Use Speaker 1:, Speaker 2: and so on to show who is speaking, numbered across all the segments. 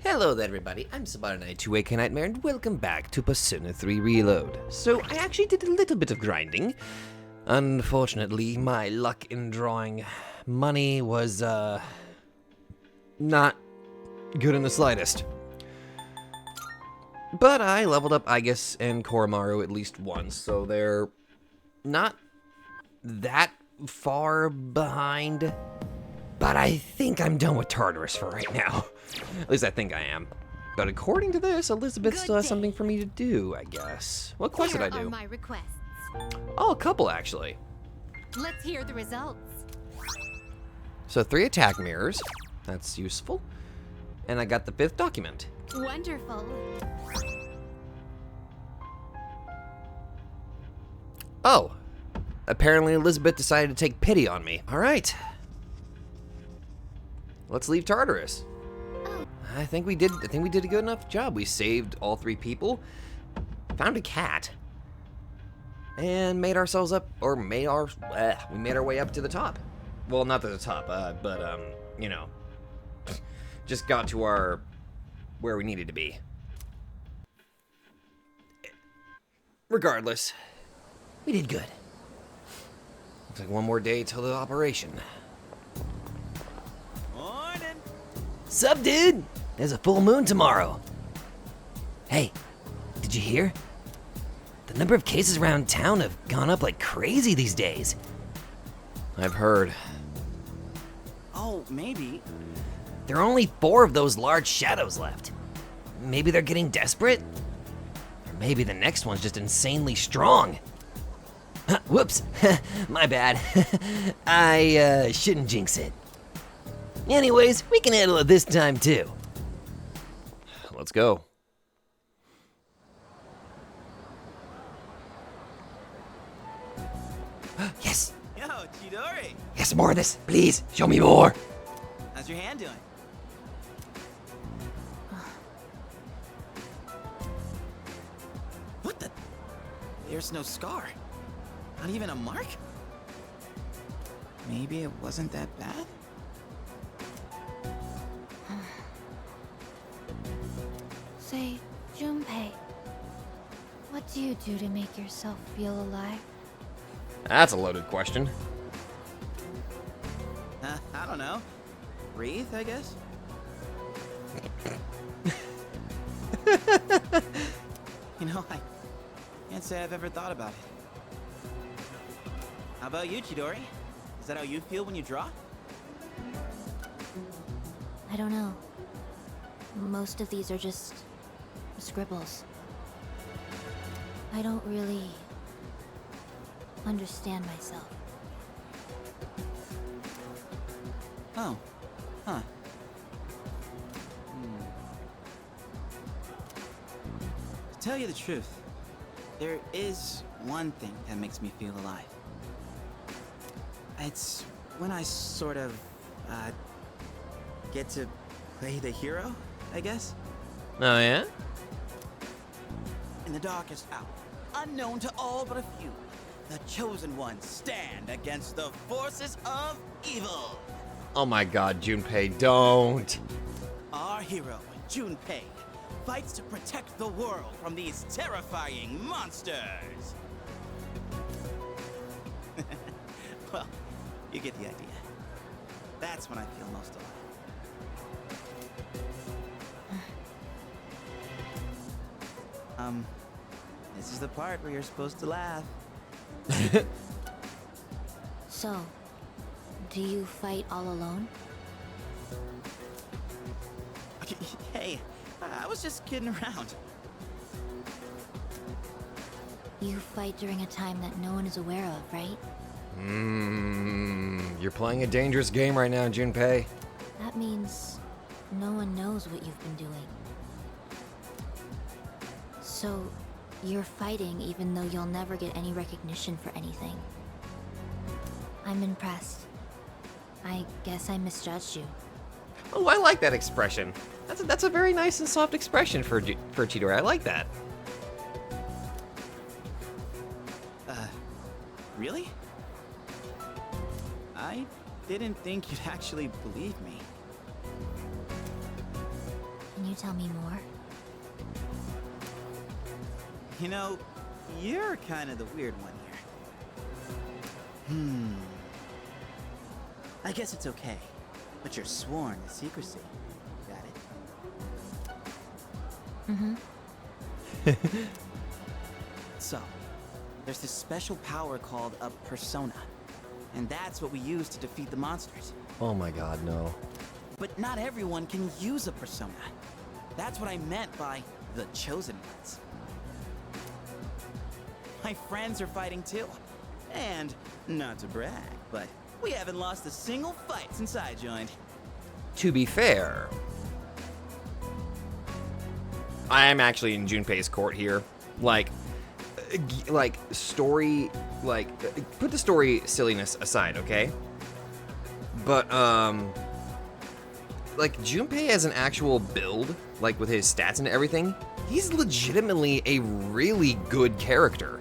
Speaker 1: Hello there everybody, I'm Sabarna2AK Nightmare and welcome back to Persona 3 Reload. So I actually did a little bit of grinding. Unfortunately, my luck in drawing money was not good in the slightest. But I leveled up Aigis and Kororo at least once, so they're not that far behind. But I think I'm done with Tartarus for right now. At least I think I am. But according to this, Elizabeth still has something for me to do, I guess. What quest did I do?
Speaker 2: Here are my requests.
Speaker 1: Oh, a couple actually.
Speaker 2: Let's hear the results.
Speaker 1: So 3 attack mirrors. That's useful. And I got the 5th document.
Speaker 2: Wonderful.
Speaker 1: Oh. Apparently Elizabeth decided to take pity on me. All right. Let's leave Tartarus. I think we did a good enough job. We saved all 3 people, found a cat, and made ourselves up, or we made our way up to the top. Well, not to the top, but you know, just got to where we needed to be. Regardless, we did good. Looks like one more day till the operation.
Speaker 3: Morning.
Speaker 1: Sup, dude? There's a full moon tomorrow. Hey, did you hear? The number of cases around town have gone up like crazy these days. I've heard.
Speaker 3: Oh, maybe.
Speaker 1: There are only 4 of those large shadows left. Maybe they're getting desperate? Or maybe the next one's just insanely strong. Whoops, my bad. I shouldn't jinx it. Anyways, we can handle it this time too. Let's go. Yes!
Speaker 3: Yo, Chidori.
Speaker 1: Yes, more of this. Please, show me more.
Speaker 3: How's your hand doing? What the? There's no scar. Not even a mark? Maybe it wasn't that bad?
Speaker 2: Say, Junpei, what do you do to make yourself feel alive?
Speaker 1: That's a loaded question.
Speaker 3: I don't know. Breathe, I guess? You know, I can't say I've ever thought about it. How about you, Chidori? Is that how you feel when you draw?
Speaker 2: I don't know. Most of these are just scribbles. I don't really understand myself.
Speaker 3: Oh. Huh. To tell you the truth, there is one thing that makes me feel alive. It's when I sort of, get to play the hero, I guess?
Speaker 1: Oh, yeah?
Speaker 3: In the darkest hour, unknown to all but a few, the chosen ones stand against the forces of evil.
Speaker 1: Oh my god, Junpei, don't.
Speaker 3: Our hero, Junpei, fights to protect the world from these terrifying monsters. Well, you get the idea. That's when I feel most alive. This is the part where you're supposed to laugh.
Speaker 2: So, do you fight all alone?
Speaker 3: Hey, I was just kidding around.
Speaker 2: You fight during a time that no one is aware of, right?
Speaker 1: You're playing a dangerous game right now, Junpei.
Speaker 2: That means no one knows what you've been doing. So, you're fighting even though you'll never get any recognition for anything. I'm impressed. I guess I misjudged you.
Speaker 1: Oh, I like that expression. That's a very nice and soft expression for Chidori. I like that.
Speaker 3: Really? I didn't think you'd actually believe me.
Speaker 2: Can you tell me more?
Speaker 3: You know, you're kind of the weird one here. I guess it's okay, but you're sworn to secrecy. Got it?
Speaker 2: Mm-hmm.
Speaker 3: So, there's this special power called a persona, and that's what we use to defeat the monsters.
Speaker 1: Oh my god, no.
Speaker 3: But not everyone can use a persona. That's what I meant by the chosen ones. My friends are fighting too. And, not to brag, but we haven't lost a single fight since I joined.
Speaker 1: To be fair, I am actually in Junpei's court here. Like story, put the story silliness aside, okay? But, like, Junpei as an actual build, like, with his stats and everything, he's legitimately a really good character.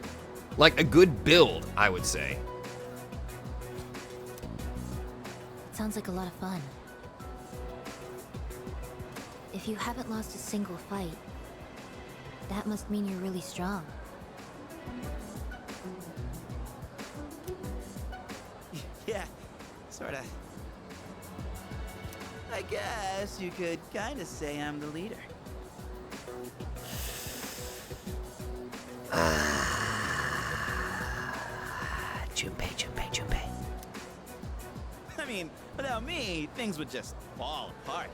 Speaker 1: Like, a good build, I would say.
Speaker 2: It sounds like a lot of fun. If you haven't lost a single fight, that must mean you're really strong.
Speaker 3: Yeah, sorta. I guess you could kinda say I'm the leader.
Speaker 1: Junpei.
Speaker 3: I mean, without me, things would just fall apart.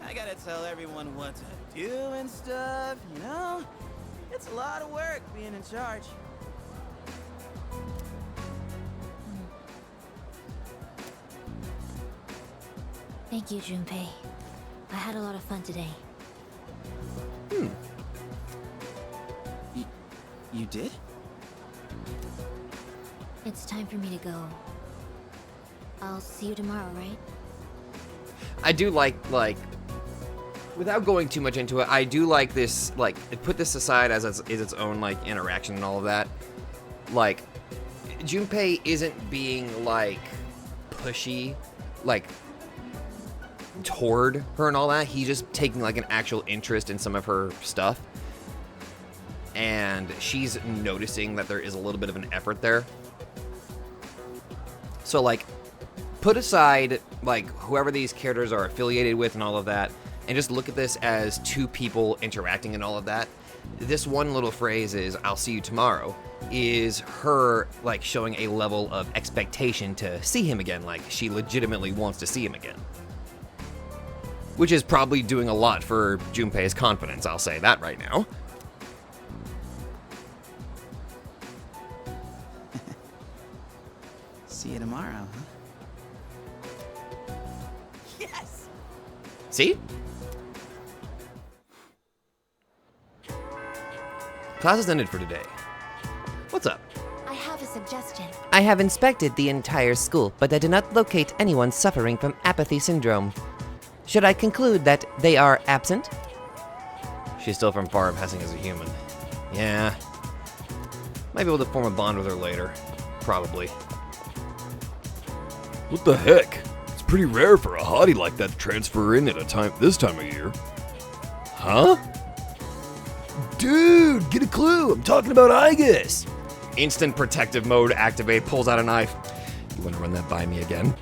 Speaker 3: I gotta tell everyone what to do and stuff, you know? It's a lot of work being in charge.
Speaker 2: Thank you, Junpei. I had a lot of fun today.
Speaker 3: You did?
Speaker 2: It's time for me to go. I'll see you tomorrow, right?
Speaker 1: I do like, without going too much into it, I do like this, like, put this aside as its own, like, interaction and all of that. Like, Junpei isn't being, like, pushy, like, toward her and all that. He's just taking, like, an actual interest in some of her stuff. And she's noticing that there is a little bit of an effort there. So, like, put aside, like, whoever these characters are affiliated with and all of that, and just look at this as two people interacting and all of that. This one little phrase is, "I'll see you tomorrow," is her, like, showing a level of expectation to see him again. Like, she legitimately wants to see him again. Which is probably doing a lot for Junpei's confidence, I'll say that right now.
Speaker 3: See you tomorrow, huh? Yes!
Speaker 1: See? Class is ended for today. What's up?
Speaker 2: I have a suggestion.
Speaker 4: I have inspected the entire school, but I do not locate anyone suffering from apathy syndrome. Should I conclude that they are absent?
Speaker 1: She's still from far passing as a human. Yeah. Might be able to form a bond with her later. Probably.
Speaker 5: What the heck? It's pretty rare for a hottie like that to transfer in at this time of year. Huh? Dude, get a clue. I'm talking about Igus.
Speaker 1: Instant protective mode activate, pulls out a knife. You want to run that by me again?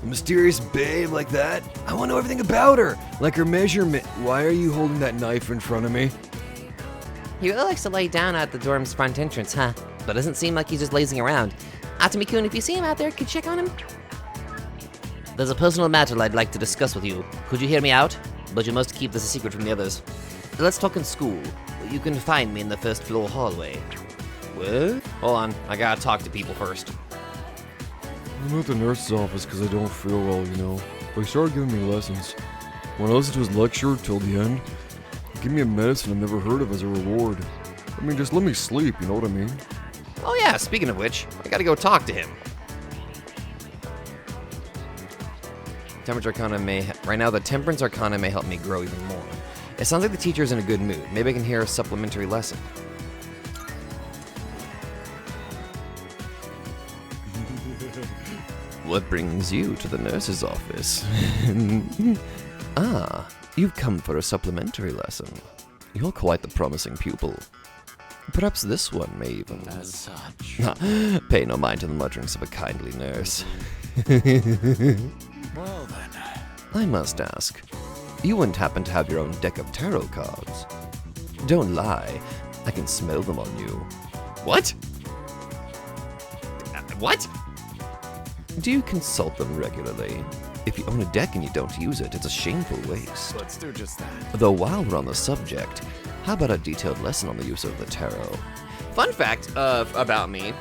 Speaker 5: A mysterious babe like that? I want to know everything about her. Like her measurement. Why are you holding that knife in front of me?
Speaker 4: He really likes to lay down at the dorm's front entrance, huh? But doesn't seem like he's just lazing around. Atami-kun, if you see him out there, could you check on him? There's a personal matter I'd like to discuss with you. Could you hear me out? But you must keep this a secret from the others. Let's talk in school. You can find me in the first floor hallway.
Speaker 1: What? Hold on, I gotta talk to people first.
Speaker 5: I'm at the nurse's office because I don't feel well, you know. But he started giving me lessons. When I listen to his lecture till the end, he gave me a medicine I've never heard of as a reward. I mean, just let me sleep, you know what I mean?
Speaker 1: Oh yeah, speaking of which, I gotta go talk to him. Temperature Arcana may... right now, the Temperance Arcana may help me grow even more. It sounds like the teacher's in a good mood. Maybe I can hear a supplementary lesson. What brings you to the nurse's office? Ah, you've come for a supplementary lesson. You're quite the promising pupil. Perhaps this one may even...
Speaker 3: As such.
Speaker 1: Pay no mind to the mutterings of a kindly nurse.
Speaker 3: Well then.
Speaker 1: I must ask, you wouldn't happen to have your own deck of tarot cards? Don't lie, I can smell them on you. What? What? Do you consult them regularly? If you own a deck and you don't use it, it's a shameful waste.
Speaker 3: Let's do just that.
Speaker 1: Though while we're on the subject, how about a detailed lesson on the use of the tarot? Fun fact about me,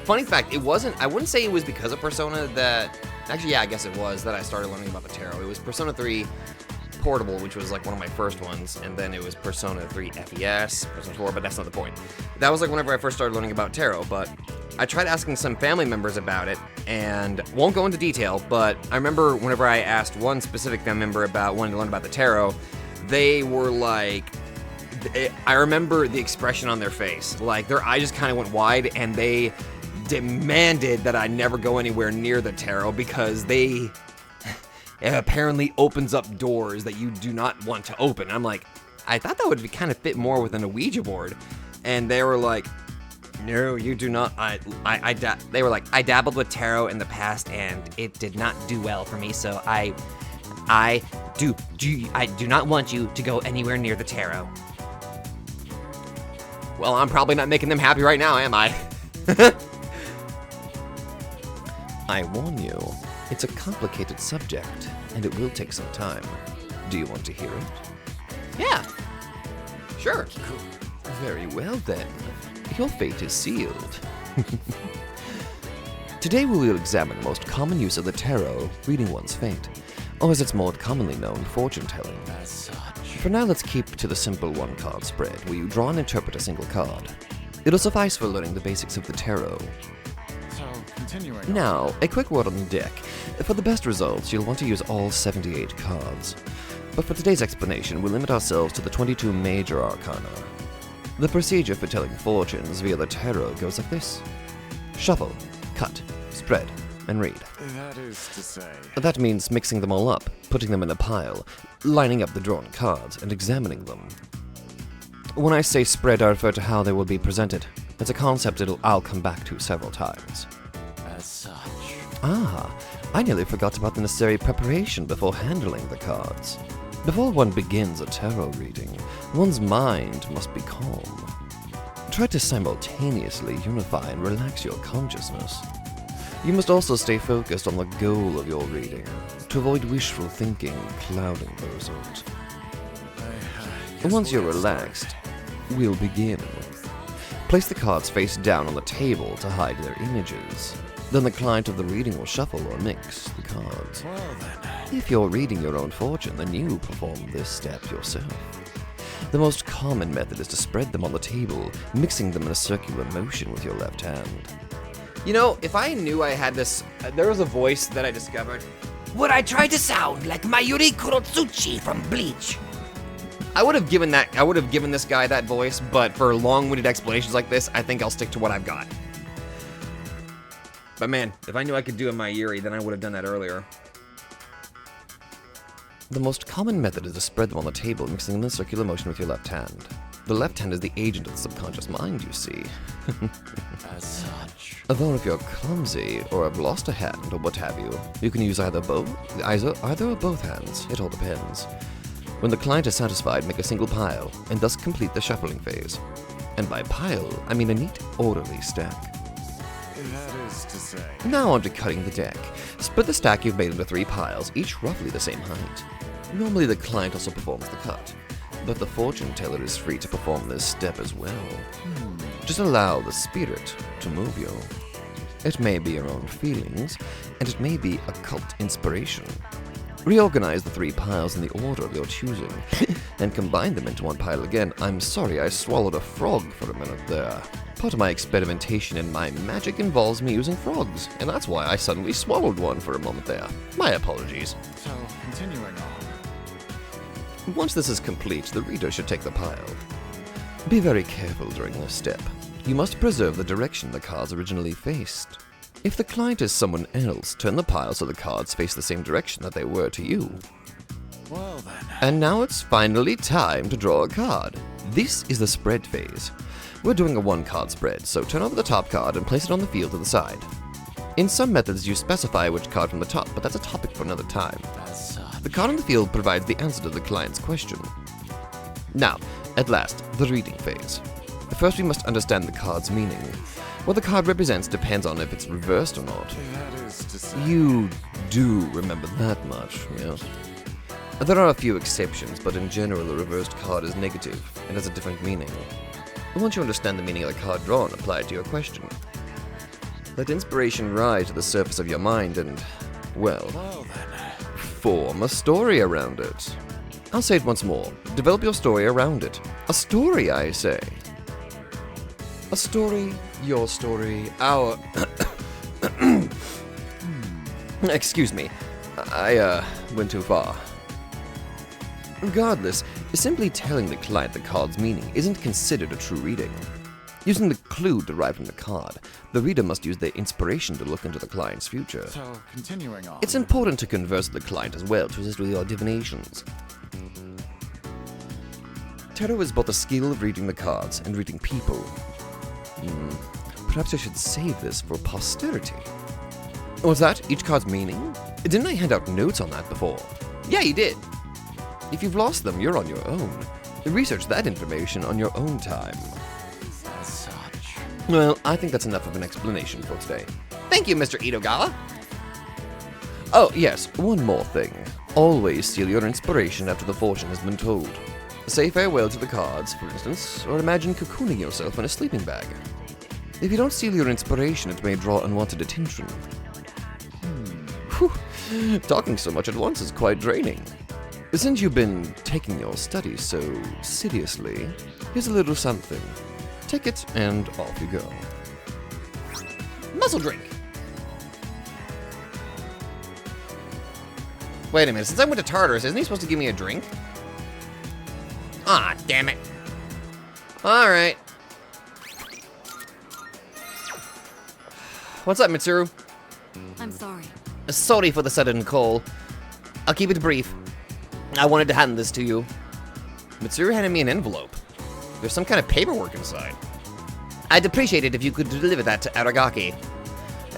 Speaker 1: funny fact, it wasn't, I wouldn't say it was because of Persona that, actually yeah, I guess it was that I started learning about the tarot. It was Persona 3 Portable, which was like one of my first ones, and then it was Persona 3 FES, Persona 4, but that's not the point. That was like whenever I first started learning about tarot, but I tried asking some family members about it, and won't go into detail, but I remember whenever I asked one specific family member about wanting to learn about the tarot, they were like, I remember the expression on their face, like their eye just kind of went wide, and they demanded that I never go anywhere near the tarot because it apparently opens up doors that you do not want to open. I'm like, I thought that would be kind of fit more within a Ouija board, and they were like, no, you do not. They were like, I dabbled with tarot in the past, and it did not do well for me. So I do not want you to go anywhere near the tarot. Well, I'm probably not making them happy right now, am I? I warn you, it's a complicated subject, and it will take some time. Do you want to hear it? Yeah. Sure. Very well then. Your fate is sealed. Today we will examine the most common use of the tarot, reading one's fate, or as it's more commonly known, fortune-telling.
Speaker 3: As such.
Speaker 1: For now, let's keep to the simple one-card spread, where you draw and interpret a single card. It'll suffice for learning the basics of the tarot.
Speaker 3: So, continuing.
Speaker 1: Now, a quick word on the deck. For the best results, you'll want to use all 78 cards. But for today's explanation, we'll limit ourselves to the 22 major arcana. The procedure for telling fortunes via the tarot goes like this. Shuffle, cut, spread, and read.
Speaker 3: That is to say.
Speaker 1: That means mixing them all up, putting them in a pile, lining up the drawn cards, and examining them. When I say spread, I refer to how they will be presented. It's a concept I'll come back to several times.
Speaker 3: As such.
Speaker 1: Ah, I nearly forgot about the necessary preparation before handling the cards. Before one begins a tarot reading, one's mind must be calm. Try to simultaneously unify and relax your consciousness. You must also stay focused on the goal of your reading, to avoid wishful thinking clouding the result. Once you're relaxed, we'll begin. Place the cards face down on the table to hide their images. Then the client of the reading will shuffle or mix the cards.
Speaker 3: Well then.
Speaker 1: If you're reading your own fortune, then you perform this step yourself. The most common method is to spread them on the table, mixing them in a circular motion with your left hand. You know, if I knew I had this, there was a voice that I discovered.
Speaker 4: Would I try to sound like Mayuri Kurotsuchi from Bleach?
Speaker 1: I would have given this guy that voice, but for long-winded explanations like this, I think I'll stick to what I've got. But man, if I knew I could do a Mayuri, then I would have done that earlier. The most common method is to spread them on the table, mixing them in circular motion with your left hand. The left hand is the agent of the subconscious mind, you see.
Speaker 3: As such.
Speaker 1: Although if you're clumsy, or have lost a hand, or what have you, you can use either or both hands. It all depends. When the client is satisfied, make a single pile, and thus complete the shuffling phase. And by pile, I mean a neat, orderly stack.
Speaker 3: That is to say.
Speaker 1: Now on to cutting the deck. Split the stack you've made into 3 piles, each roughly the same height. Normally the client also performs the cut, but the fortune teller is free to perform this step as well. Just allow the spirit to move you. It may be your own feelings, and it may be occult inspiration. Reorganize the 3 piles in the order of your choosing, and combine them into one pile again. I'm sorry, I swallowed a frog for a minute there. Part of my experimentation in my magic involves me using frogs, and that's why I suddenly swallowed one for a moment there. My apologies.
Speaker 3: So, continuing on.
Speaker 1: Once this is complete, the reader should take the pile. Be very careful during this step. You must preserve the direction the cards originally faced. If the client is someone else, turn the pile so the cards face the same direction that they were to you.
Speaker 3: Well then.
Speaker 1: And now it's finally time to draw a card. This is the spread phase. We're doing a one-card spread, so turn over the top card and place it on the field to the side. In some methods, you specify which card from the top, but that's a topic for another time. The card on the field provides the answer to the client's question. Now, at last, the reading phase. First, we must understand the card's meaning. What the card represents depends on if it's reversed or not.
Speaker 3: That is to say.
Speaker 1: You do remember that much, yes? There are a few exceptions, but in general, a reversed card is negative and has a different meaning. Once you understand the meaning of the card drawn, apply it to your question. Let inspiration rise to the surface of your mind and, well, form a story around it. I'll say it once more. Develop your story around it. A story, I say. A story, your story, our... Excuse me. I went too far. Regardless, simply telling the client the card's meaning isn't considered a true reading. Using the clue derived from the card, the reader must use their inspiration to look into the client's future.
Speaker 3: So, continuing on.
Speaker 1: It's important to converse with the client as well to assist with your divinations. Tarot is both the skill of reading the cards and reading people. Perhaps I should save this for posterity. What's that? Each card's meaning? Didn't I hand out notes on that before? Yeah, you did. If you've lost them, you're on your own. Research that information on your own time.
Speaker 3: As such.
Speaker 1: Well, I think that's enough of an explanation for today. Thank you, Mr. Itogawa. Oh, yes, one more thing. Always seal your inspiration after the fortune has been told. Say farewell to the cards, for instance, or imagine cocooning yourself in a sleeping bag. If you don't seal your inspiration, it may draw unwanted attention. Whew, talking so much at once is quite draining. Since you've been taking your studies so seriously, here's a little something. Take it, and off you go. Muscle drink! Wait a minute, since I went to Tartarus, isn't he supposed to give me a drink? Ah, damn it. Alright. What's up, Mitsuru?
Speaker 2: I'm sorry.
Speaker 1: Sorry for the sudden call. I'll keep it brief. I wanted to hand this to you. Mitsuru handed me an envelope. There's some kind of paperwork inside. I'd appreciate it if you could deliver that to Aragaki.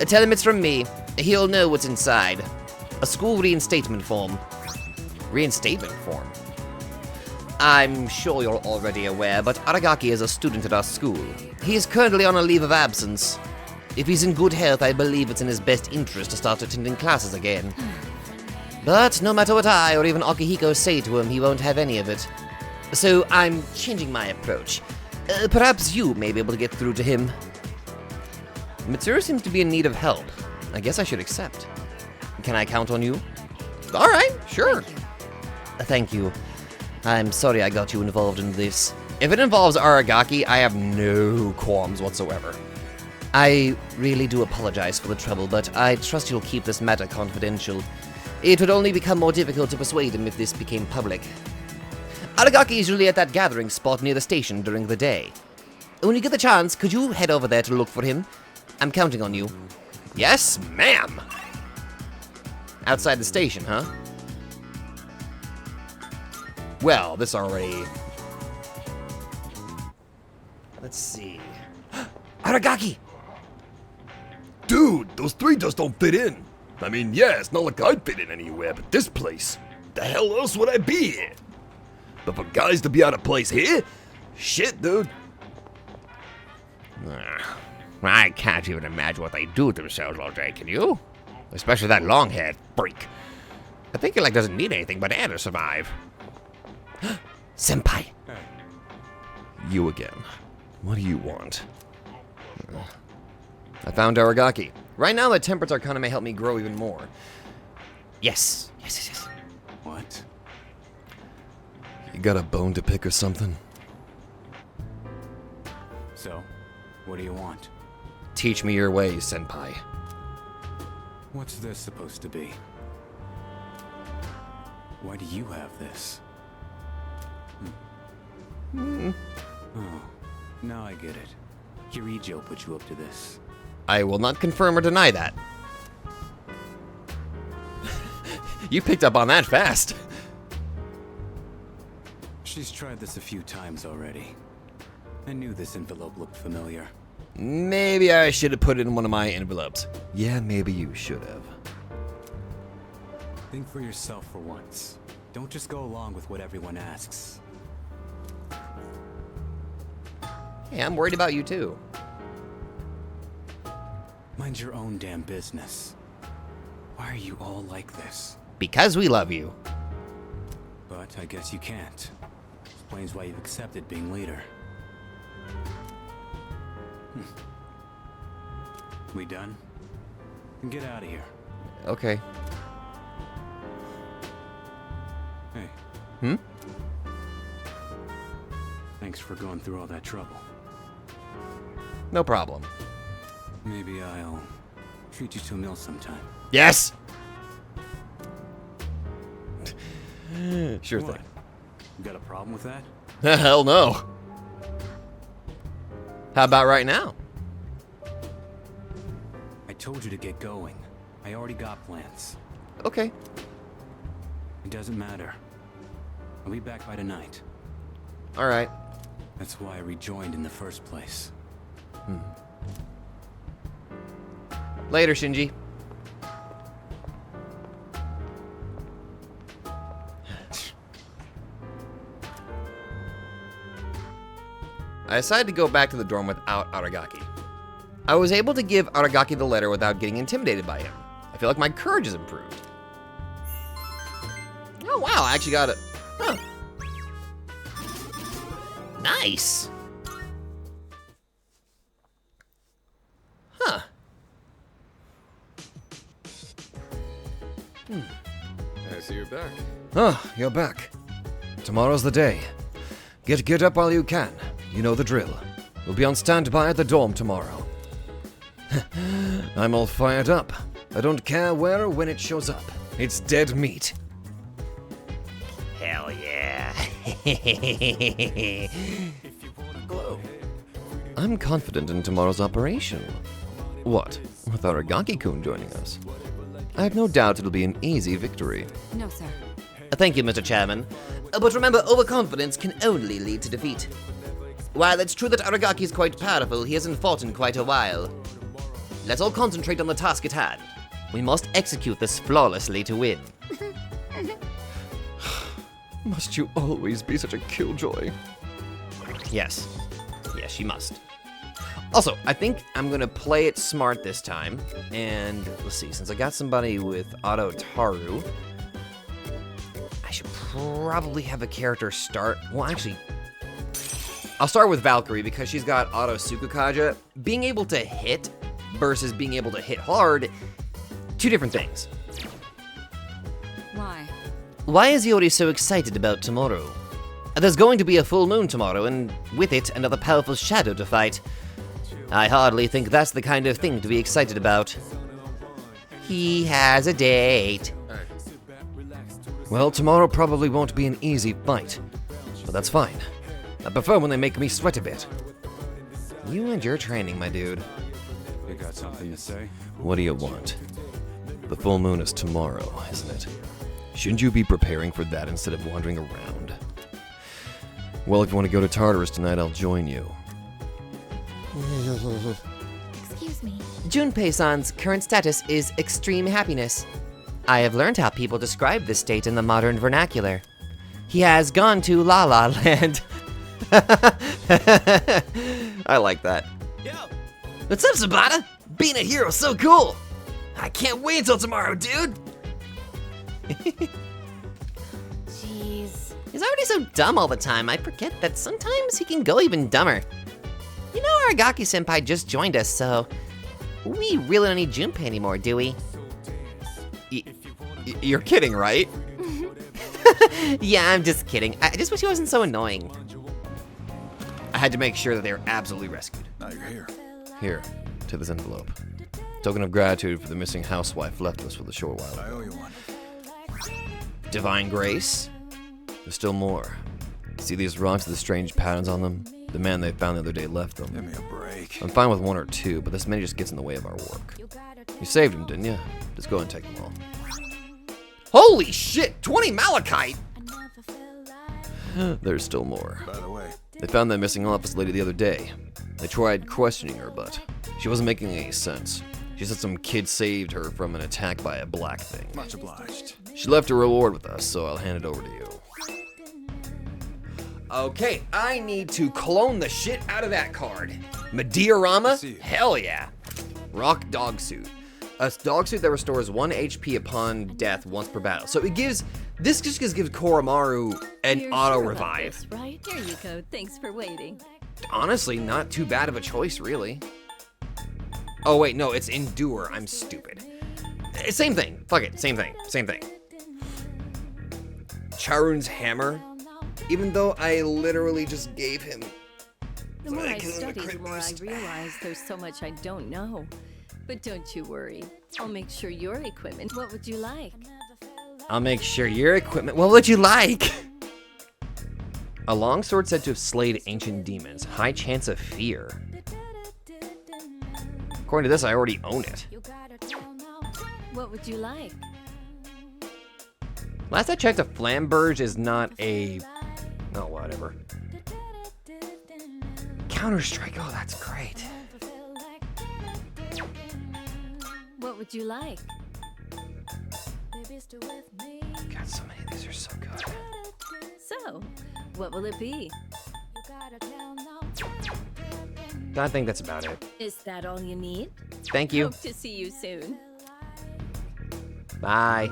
Speaker 1: Tell him it's from me. He'll know what's inside. A school reinstatement form. Reinstatement form? I'm sure you're already aware, but Aragaki is a student at our school. He is currently on a leave of absence. If he's in good health, I believe it's in his best interest to start attending classes again. But no matter what I or even Akihiko say to him, he won't have any of it. So I'm changing my approach. Perhaps you may be able to get through to him. Mitsuru seems to be in need of help. I guess I should accept. Can I count on you? Alright, sure. Thank you. I'm sorry I got you involved in this. If it involves Aragaki, I have no qualms whatsoever. I really do apologize for the trouble, but I trust you'll keep this matter confidential. It would only become more difficult to persuade him if this became public. Aragaki is usually at that gathering spot near the station during the day. When you get the chance, could you head over there to look for him? I'm counting on you. Yes, ma'am! Outside the station, huh? Well, this already... Let's see... Aragaki!
Speaker 5: Dude, those three just don't fit in. I mean, yeah, it's not like I'd fit in anywhere but this place. The hell else would I be here? But for guys to be out of place here? Shit, dude.
Speaker 1: I can't even imagine what they do to themselves all day, can you? Especially that long-haired freak. I think he doesn't need anything but air to survive. Senpai! You again. What do you want? I found Aragaki. Right now, the Temperance Arcana may help me grow even more. Yes. Yes.
Speaker 3: What?
Speaker 5: You got a bone to pick or something?
Speaker 3: So, what do you want?
Speaker 1: Teach me your ways, Senpai.
Speaker 3: What's this supposed to be? Why do you have this? Oh, now I get it. Kirijo put you up to this.
Speaker 1: I will not confirm or deny that. You picked up on that fast.
Speaker 6: She's tried this a few times already. I knew this envelope looked familiar.
Speaker 1: Maybe I should have put it in one of my envelopes. Yeah, maybe you should have.
Speaker 6: Think for yourself for once. Don't just go along with what everyone asks.
Speaker 1: Hey, I'm worried about you too.
Speaker 6: Mind your own damn business. Why are you all like this?
Speaker 1: Because we love you.
Speaker 6: But I guess you can't. Explains why you've accepted being leader. We done? Then get out of here.
Speaker 1: Okay.
Speaker 6: Hey. Thanks for going through all that trouble.
Speaker 1: No problem.
Speaker 6: Maybe I'll treat you to a meal sometime.
Speaker 1: Yes! Sure
Speaker 6: What?
Speaker 1: thing.
Speaker 6: You got a problem with that?
Speaker 1: Hell no. How about right now?
Speaker 6: I told you to get going. I already got plans.
Speaker 1: Okay.
Speaker 6: It doesn't matter. I'll be back by tonight.
Speaker 1: Alright.
Speaker 6: That's why I rejoined in the first place.
Speaker 1: Later, Shinji. I decided to go back to the dorm without Aragaki. I was able to give Aragaki the letter without getting intimidated by him. I feel like my courage has improved. Oh wow, I actually got it. Huh. Nice. Huh.
Speaker 5: I see you're back.
Speaker 7: Ah, you're back. Tomorrow's the day. Get up while you can. You know the drill. We'll be on standby at the dorm tomorrow. I'm all fired up. I don't care where or when it shows up. It's dead meat.
Speaker 4: Hell yeah.
Speaker 7: I'm confident in tomorrow's operation. What, with Aragaki-kun joining us? I have no doubt it'll be an easy victory.
Speaker 8: No, sir.
Speaker 4: Thank you, Mr. Chairman. But remember, overconfidence can only lead to defeat. While it's true that Aragaki is quite powerful, he hasn't fought in quite a while. Let's all concentrate on the task at hand. We must execute this flawlessly to win.
Speaker 7: Must you always be such a killjoy?
Speaker 1: Yes. Yes, she must. Also, I think I'm gonna play it smart this time. And let's see, since I got somebody with Auto Taru, I should probably have a character start. Well, actually, I'll start with Valkyrie because she's got Auto Sukakaja. Being able to hit versus being able to hit hard, two different things.
Speaker 8: Why?
Speaker 4: Why is Yori so excited about tomorrow? There's going to be a full moon tomorrow, and with it, another powerful shadow to fight. I hardly think that's the kind of thing to be excited about. He has a date.
Speaker 7: Well, tomorrow probably won't be an easy fight. But that's fine. I prefer when they make me sweat a bit.
Speaker 1: You and your training, my dude.
Speaker 6: You got something to say?
Speaker 7: What do you want? The full moon is tomorrow, isn't it? Shouldn't you be preparing for that instead of wandering around? Well, if you want to go to Tartarus tonight, I'll join you.
Speaker 2: Excuse me.
Speaker 4: Junpei-san's current status is extreme happiness. I have learned how people describe this state in the modern vernacular. He has gone to La La Land.
Speaker 1: I like that.
Speaker 3: Yo,
Speaker 1: What's up, Sabata? Being a hero is so cool. I can't wait until tomorrow, dude.
Speaker 2: Jeez.
Speaker 4: He's already so dumb all the time, I forget that sometimes he can go even dumber. You know, Aragaki-senpai just joined us, so we really don't need Junpei anymore, do we?
Speaker 1: You're kidding, right?
Speaker 4: Yeah, I'm just kidding. I just wish he wasn't so annoying.
Speaker 1: I had to make sure that they were absolutely rescued.
Speaker 5: Now you're here.
Speaker 7: Here, to this envelope. Token of gratitude for the missing housewife left us for a short while.
Speaker 5: I owe you one.
Speaker 1: Divine grace.
Speaker 7: There's still more. See these rocks with the strange patterns on them? The man they found the other day left them.
Speaker 6: Give me a break.
Speaker 7: I'm fine with 1 or 2, but this many just gets in the way of our work. You saved him, didn't you? Just go and take them all.
Speaker 1: Holy shit! 20 malachite!
Speaker 7: There's still more.
Speaker 6: By the way,
Speaker 7: They found that missing office lady the other day. They tried questioning her, but she wasn't making any sense. She said some kid saved her from an attack by a black thing.
Speaker 6: much obliged.
Speaker 7: She left a reward with us, so I'll hand it over to you.
Speaker 1: Okay, I need to clone the shit out of that card. Mediorama? Hell yeah. Rock dog suit. A dog suit that restores 1 HP upon death once per battle. So it gives, this just gives Koromaru an
Speaker 8: You're
Speaker 1: auto
Speaker 8: sure about
Speaker 1: revive.
Speaker 8: this, right? Here you go. Thanks for waiting.
Speaker 1: Honestly, not too bad of a choice, really. Oh wait, no, it's endure. I'm stupid. Same thing. Fuck it. Same thing. Same thing. Charun's hammer. Even though I literally just gave him.
Speaker 8: The more I study, the more I realize there's so much I don't know. But don't you worry. I'll make sure your equipment. What would you like?
Speaker 1: I'll make sure your equipment. What would you like? A longsword said to have slayed ancient demons. High chance of fear. According to this, I already own it.
Speaker 8: What would you like?
Speaker 1: Last I checked, a flamberge is not a. Oh, whatever. Counter-Strike. Oh, that's great.
Speaker 8: What would you like?
Speaker 1: God, so many of these are so good.
Speaker 8: So, what will it be?
Speaker 1: I think that's about it.
Speaker 8: Is that all you need?
Speaker 1: Thank you.
Speaker 8: Hope to see you soon.
Speaker 1: Bye.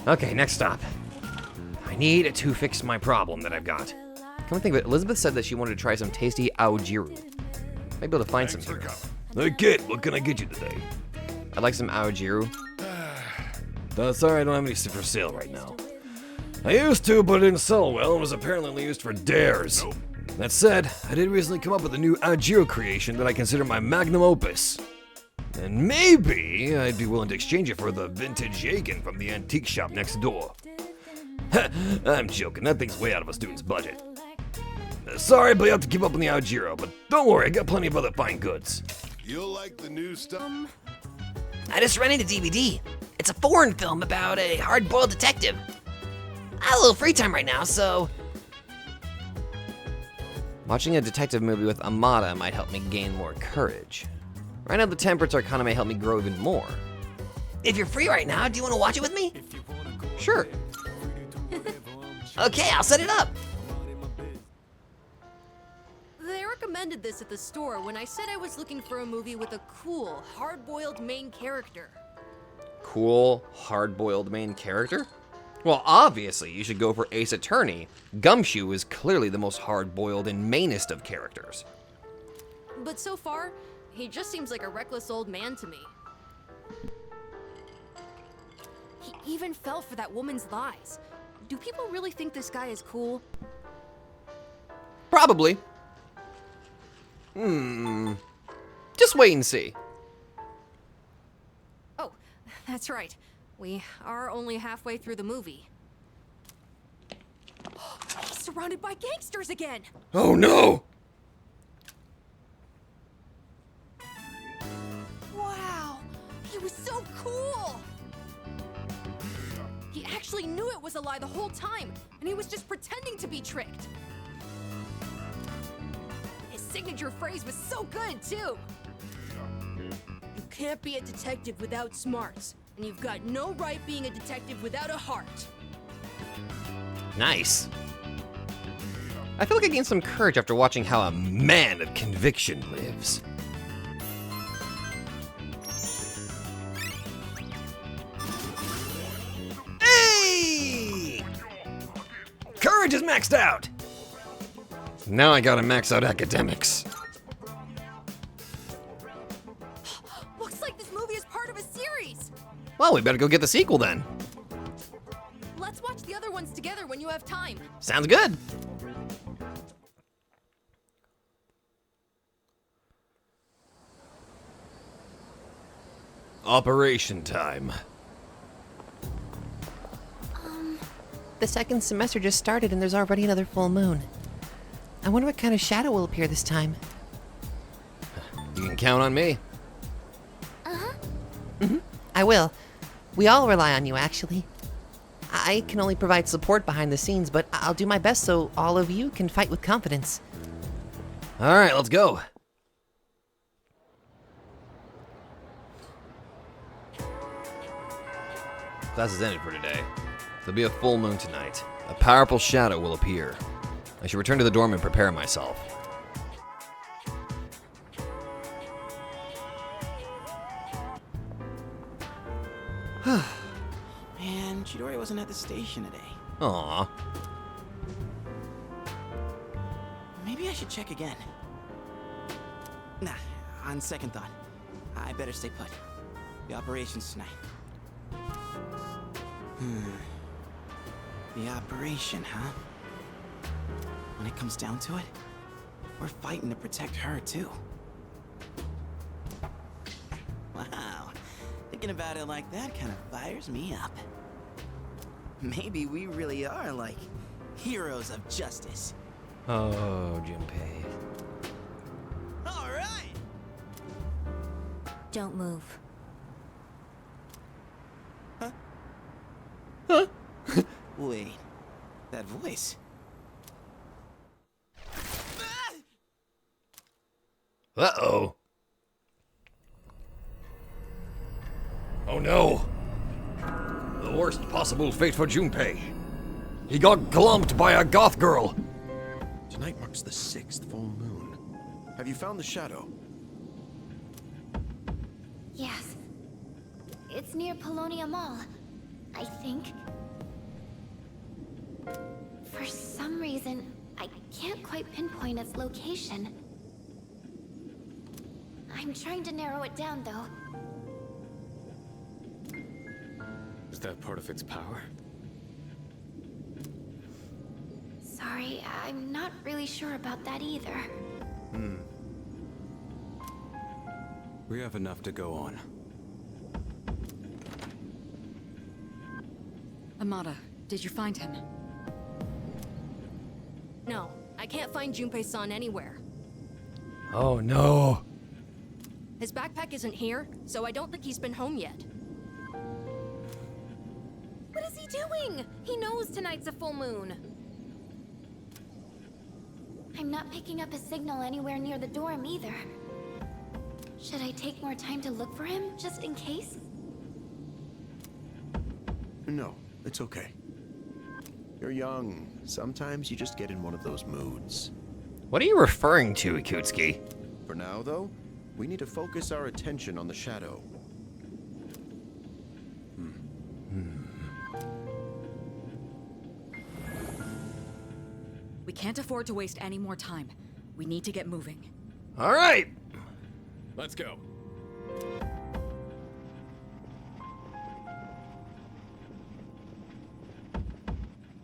Speaker 1: Okay, next stop. I need to fix my problem that I've got. Come and think of it, Elizabeth said that she wanted to try some tasty aojiru. Might be able to find some here.
Speaker 7: Hey kid, what can I get you today?
Speaker 1: I'd like some aojiru.
Speaker 7: Sorry, I don't have any for sale right now. I used to, but it didn't sell well and was apparently only used for dares. That said, I did recently come up with a new Ajiro creation that I consider my magnum opus. And maybe I'd be willing to exchange it for the vintage Yagen from the antique shop next door. I'm joking, that thing's way out of a student's budget. Sorry, but you have to give up on the Ajiro, but don't worry, I got plenty of other fine goods.
Speaker 9: You'll like the new stuff.
Speaker 4: I just rented a DVD. It's a foreign film about a hard-boiled detective. I have a little free time right now, so...
Speaker 1: Watching a detective movie with Amada might help me gain more courage. Right now, the Temperance Arcana may help me grow even more.
Speaker 4: If you're free right now, do you want to watch it with me?
Speaker 1: Sure.
Speaker 4: Okay, I'll set it up.
Speaker 10: They recommended this at the store when I said I was looking for a movie with a cool, hard-boiled main character.
Speaker 1: Cool, hard-boiled main character? Well, obviously, you should go for Ace Attorney. Gumshoe is clearly the most hard-boiled and mainest of characters.
Speaker 10: But so far, he just seems like a reckless old man to me. He even fell for that woman's lies. Do people really think this guy is cool?
Speaker 1: Probably. Just wait and see.
Speaker 10: Oh, that's right. We are only halfway through the movie. He's surrounded by gangsters again!
Speaker 7: Oh no!
Speaker 10: Wow! He was so cool! He actually knew it was a lie the whole time, and he was just pretending to be tricked. His signature phrase was so good, too! You can't be a detective without smarts, and you've got no right being a detective without a heart.
Speaker 1: Nice. I feel like I gained some courage after watching how a man of conviction lives. Hey! Courage is maxed out! Now I gotta max out academics.
Speaker 10: Looks like this movie is part of a series!
Speaker 1: Well, we better go get the sequel then.
Speaker 10: Let's watch the other ones together when you have time.
Speaker 1: Sounds good.
Speaker 7: Operation time.
Speaker 4: The second semester just started and there's already another full moon. I wonder what kind of shadow will appear this time.
Speaker 1: You can count on me.
Speaker 4: I will. We all rely on you, actually. I can only provide support behind the scenes, but I'll do my best so all of you can fight with confidence.
Speaker 1: All right, let's go. Class is ended for today. There'll be a full moon tonight. A powerful shadow will appear. I should return to the dorm and prepare myself.
Speaker 3: Man, Chidori wasn't at the station today.
Speaker 1: Aw.
Speaker 3: Maybe I should check again. Nah, on second thought, I better stay put. The operation's tonight. The operation, huh? When it comes down to it, we're fighting to protect her, too. Wow. Thinking about it like that kind of fires me up. Maybe we really are, like, heroes of justice.
Speaker 1: Oh, Junpei.
Speaker 3: All right!
Speaker 2: Don't move.
Speaker 3: Wait, that voice.
Speaker 1: Uh-oh. Oh no. The worst possible fate for Junpei. He got glumped by a goth girl.
Speaker 9: Tonight marks the 6th full moon. Have you found the shadow?
Speaker 2: Yes. It's near Polonia Mall, I think. For some reason, I can't quite pinpoint its location. I'm trying to narrow it down, though.
Speaker 6: Is that part of its power?
Speaker 2: Sorry, I'm not really sure about that either.
Speaker 6: We have enough to go on.
Speaker 11: Amada, did you find him?
Speaker 10: No, I can't find Junpei-san anywhere.
Speaker 1: Oh no.
Speaker 10: His backpack isn't here, so I don't think he's been home yet. What is he doing? He knows tonight's a full moon.
Speaker 2: I'm not picking up a signal anywhere near the dorm either. Should I take more time to look for him, just in case?
Speaker 9: No, it's okay. You're young. Sometimes you just get in one of those moods.
Speaker 1: What are you referring to, Ikutsuki?
Speaker 9: For now, though, we need to focus our attention on the shadow.
Speaker 11: We can't afford to waste any more time. We need to get moving.
Speaker 1: All right.
Speaker 6: Let's go.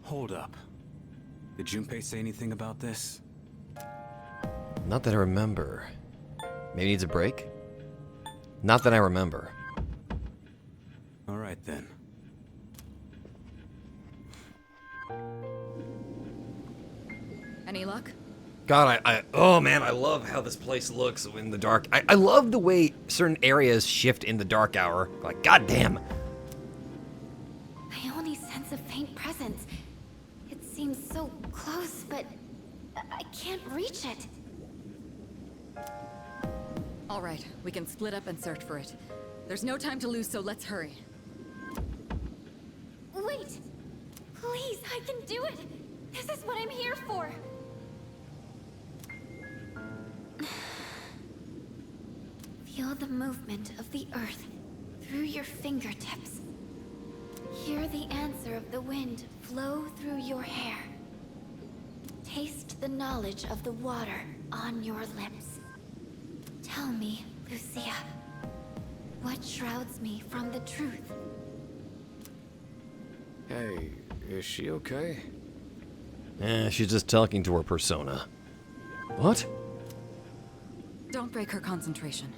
Speaker 6: Hold up. Did Junpei say anything about this?
Speaker 1: Not that I remember. Maybe needs a break? Not that I remember.
Speaker 6: All right, then.
Speaker 11: Any luck?
Speaker 1: God, oh man, I love how this place looks in the dark. I love the way certain areas shift in the dark hour. Like, goddamn.
Speaker 2: I only sense a faint presence. It seems so close, but I can't reach it.
Speaker 11: All right, we can split up and search for it. There's no time to lose, so let's hurry.
Speaker 2: Wait! Please, I can do it! This is what I'm here for! Feel the movement of the earth through your fingertips. Hear the answer of the wind flow through your hair. Taste the knowledge of the water on your lips. Tell me, Lucia, what shrouds me from the truth?
Speaker 5: Hey, is she okay?
Speaker 1: She's just talking to her persona. What?
Speaker 11: Don't break her concentration.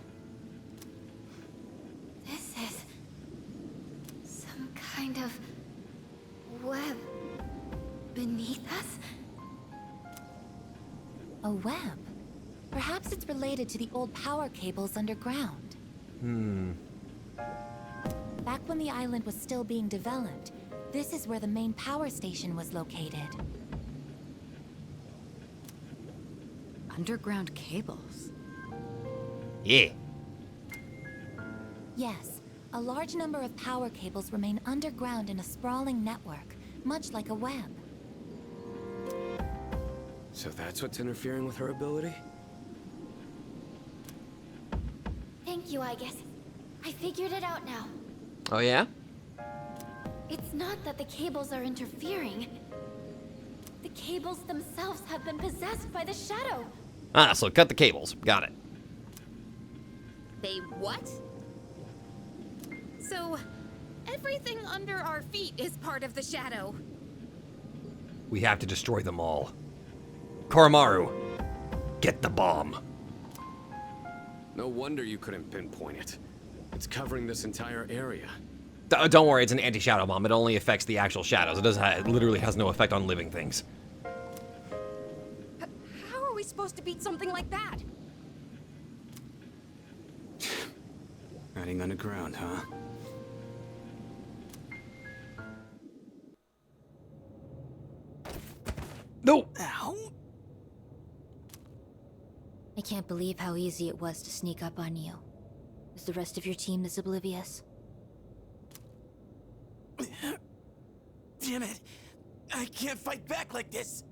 Speaker 2: This is some kind of web beneath us.
Speaker 12: A web? Perhaps it's related to the old power cables underground. Back when the island was still being developed, this is where the main power station was located.
Speaker 11: Underground cables?
Speaker 1: Yeah.
Speaker 12: Yes, a large number of power cables remain underground in a sprawling network, much like a web.
Speaker 6: So that's what's interfering with her ability?
Speaker 2: Thank you, I guess. I figured it out now.
Speaker 1: Oh, yeah?
Speaker 2: It's not that the cables are interfering. The cables themselves have been possessed by the shadow.
Speaker 1: Ah, so cut the cables. Got it.
Speaker 10: They what? So, everything under our feet is part of the shadow.
Speaker 1: We have to destroy them all. Koromaru, get the bomb.
Speaker 6: No wonder you couldn't pinpoint it. It's covering this entire area.
Speaker 1: Don't worry, it's an anti-shadow bomb. It only affects the actual shadows. It literally has no effect on living things.
Speaker 10: How are we supposed to beat something like that?
Speaker 6: Hiding underground, huh?
Speaker 1: No!
Speaker 3: Ow!
Speaker 12: I can't believe how easy it was to sneak up on you. Is the rest of your team this oblivious?
Speaker 3: Damn it! I can't fight back like this!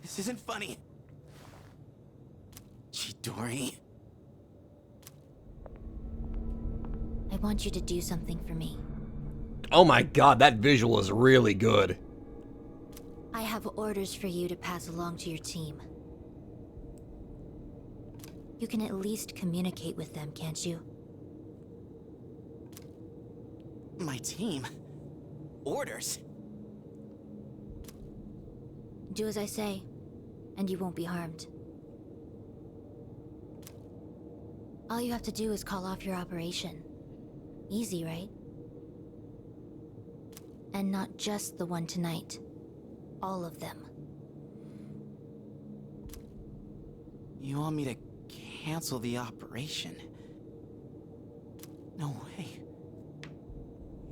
Speaker 3: This isn't funny. Chidori.
Speaker 12: I want you to do something for me.
Speaker 1: Oh my god, that visual is really good.
Speaker 12: I have orders for you to pass along to your team. You can at least communicate with them, can't you?
Speaker 3: My team? Orders?
Speaker 12: Do as I say, and you won't be harmed. All you have to do is call off your operation. Easy, right? And not just the one tonight. All of them.
Speaker 3: You want me to cancel the operation? No way.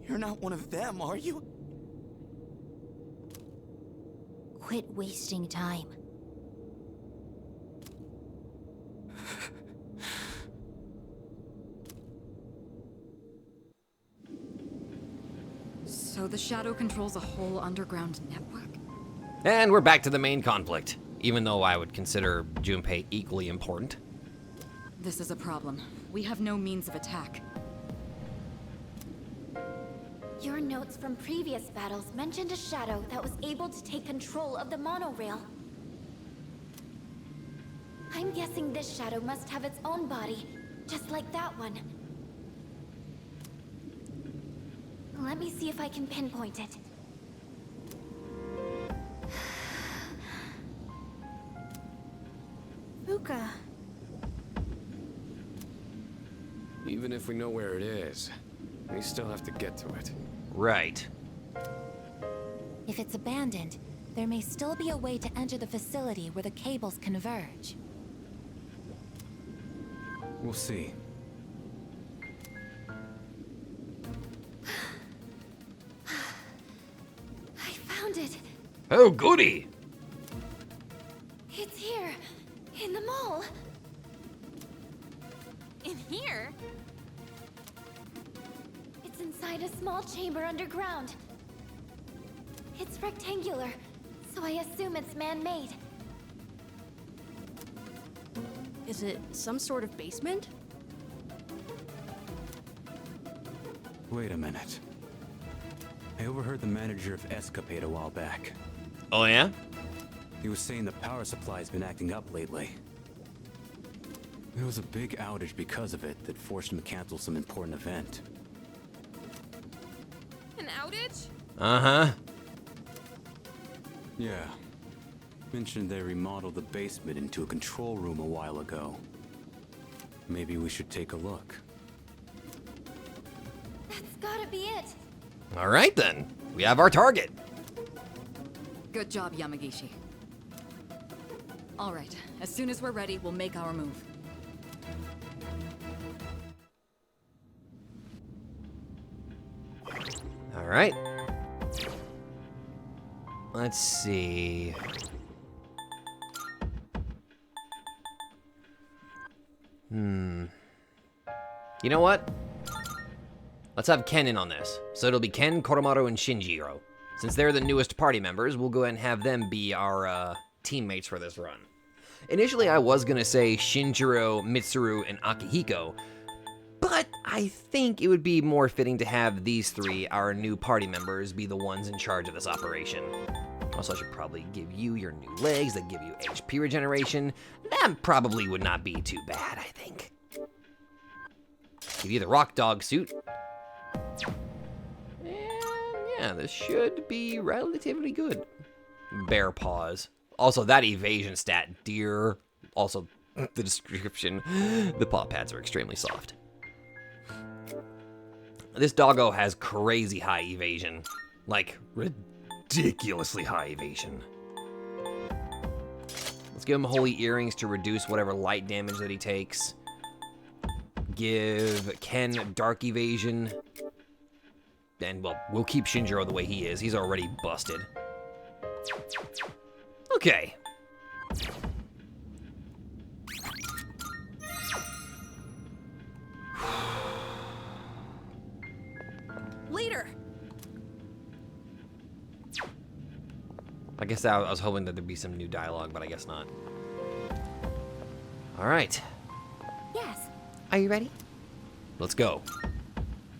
Speaker 3: You're not one of them, are you?
Speaker 12: Quit wasting time.
Speaker 11: So the shadow controls a whole underground network?
Speaker 1: And we're back to the main conflict, even though I would consider Junpei equally important.
Speaker 11: This is a problem. We have no means of attack.
Speaker 2: Your notes from previous battles mentioned a shadow that was able to take control of the monorail. I'm guessing this shadow must have its own body, just like that one. Let me see if I can pinpoint it.
Speaker 12: Fuka.
Speaker 6: Even if we know where it is, we still have to get to it.
Speaker 1: Right.
Speaker 12: If it's abandoned, there may still be a way to enter the facility where the cables converge.
Speaker 6: We'll see.
Speaker 2: I found it.
Speaker 1: Oh, goody!
Speaker 2: It's here, in the mall.
Speaker 10: In here?
Speaker 2: It's inside a small chamber underground. It's rectangular, so I assume it's man-made.
Speaker 10: Is it some sort of basement?
Speaker 6: Wait a minute. I overheard the manager of Escapade a while back.
Speaker 1: Oh, yeah?
Speaker 6: He was saying the power supply's been acting up lately. There was a big outage because of it that forced him to cancel some important event.
Speaker 10: An outage?
Speaker 1: Uh-huh.
Speaker 6: Yeah. Mentioned they remodeled the basement into a control room a while ago. Maybe we should take a look.
Speaker 2: That's gotta be it.
Speaker 1: All right, then. We have our target.
Speaker 11: Good job, Yamagishi. All right. As soon as we're ready, we'll make our move.
Speaker 1: All right. Let's see. You know what? Let's have Ken in on this. So it'll be Ken, Koromaru, and Shinjiro. Since they're the newest party members, we'll go ahead and have them be our teammates for this run. Initially, I was gonna say Shinjiro, Mitsuru, and Akihiko, but I think it would be more fitting to have these three, our new party members, be the ones in charge of this operation. Also, I should probably give you your new legs that give you HP regeneration. That probably would not be too bad, I think. Give you the rock dog suit. And yeah, this should be relatively good. Bear paws. Also, that evasion stat, dear. Also, the description. The paw pads are extremely soft. This doggo has crazy high evasion. Like, ridiculously high evasion. Let's give him holy earrings to reduce whatever light damage that he takes. Give Ken dark evasion. And, well, we'll keep Shinjiro the way he is. He's already busted. Okay.
Speaker 10: Leader!
Speaker 1: I guess I was hoping that there'd be some new dialogue, but I guess not. All right.
Speaker 12: Yes.
Speaker 4: Are you ready?
Speaker 1: Let's go.